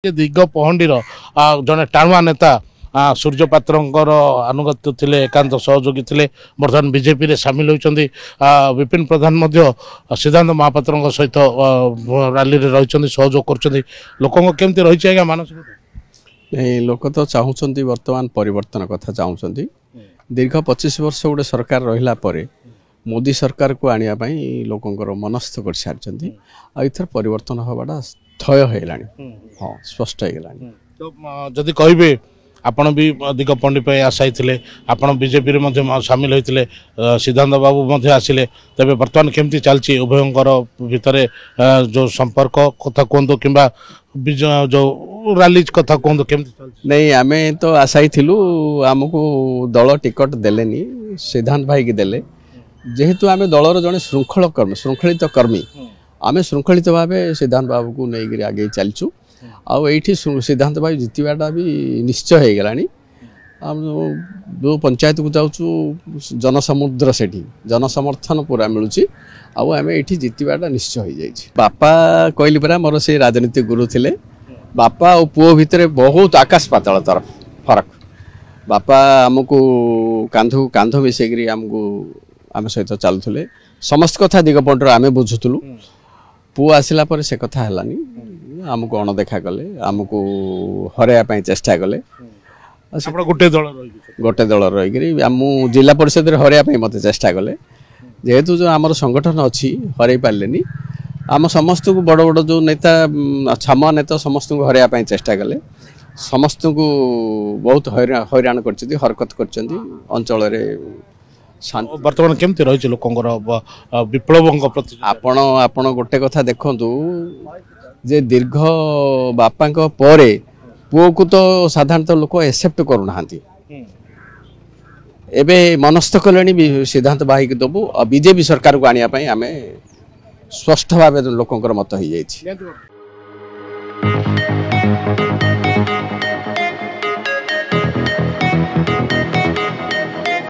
दिग पहंडीर जड़े टाणुआ नेता सूर्य पात्रंकर अनुगत्य थिले एकांत सहयोगी थिले बर्तमान बीजेपी रे सामिल होइचंदी विपिन प्रधान सिद्धांत महापात्र सहित रैली रे रहिचंदी सहयोग करचंदी लोकंक केमती रहिछ आज्ञा मानसिकता नहीं लोक तो चाहूँगी वर्तमान परिवर्तन कथा चाहूँगी दीर्घ 25 वर्ष गोटे सरकार रहिला परे मोदी सरकार को आनिया पई लोकंकर मनस्थ कर सारचंदी आ इथर परिवर्तन हवाडा थय हेलानी हां स्पष्ट हेलानी तो जदि कहबे आपण भी दिग पंडी पे आशाई थिले आपण बीजेपी रे मध्ये शामिल होइथिले सिद्धांत बाबू मध्ये आसिले तबे वर्तमान केमती चलची उभयंकर भितरे जो संपर्क कथा कोंदो किंबा जो रैली कथा कोंदो केमती चलची नहीं आमे तो आशाई थिलु हमको दल टिकट देलेनी सिद्धांत भाई की देले जेहेतु आमे दलर जने श्रृंखलित कर्मी आमे श्रृंखलित भावे सिद्धांत बाबू को नहीं आगे चलचु आउ ये सिद्धांत भाई जितवाटा भी निश्चय हो गलानी जो पंचायत को जाऊँ जनसमुद्र से जनसमर्थन पूरा मिलूँ आम ये जितवाटा निश्चय हो जाए बापा कहली परा मोर से राजनीतिक गुरु थे बापा और पुओ भितर बहुत आकाश पाताल तरफ फरक बापा आमको कांध कांध मिसेकरी आमको आम सहित चलुले समस्त कथा दिगपंटर आम बुझुलु पुओ आसला पर से कथा है आमको अणदेखा कले आमको हरैया चेष्टा कले गोटे दल रही आम जिला परिषद हरैया मत चेष्टा कले जेहेतु जो आमर संगठन अच्छी हरई पारे आम समस्त को बड़ बड़ जो नेता छामुआ नेता समस्त को हरैया चेष्टा कले समस्त को बहुत हैरान कर हरकत कर अंचल वर्तमान केमती रही लोकंर विप्लव प्रति आपण गोटे कथा देखु जे दीर्घ बापा परे पुओ को तो साधारणतः लोक एक्सेप्ट करूना एबे मनस्थ कले सिद्धांत भाई को दबू और बीजेपी सरकार को आने आम स्पष्ट भाव लोकंर मत हो जाए।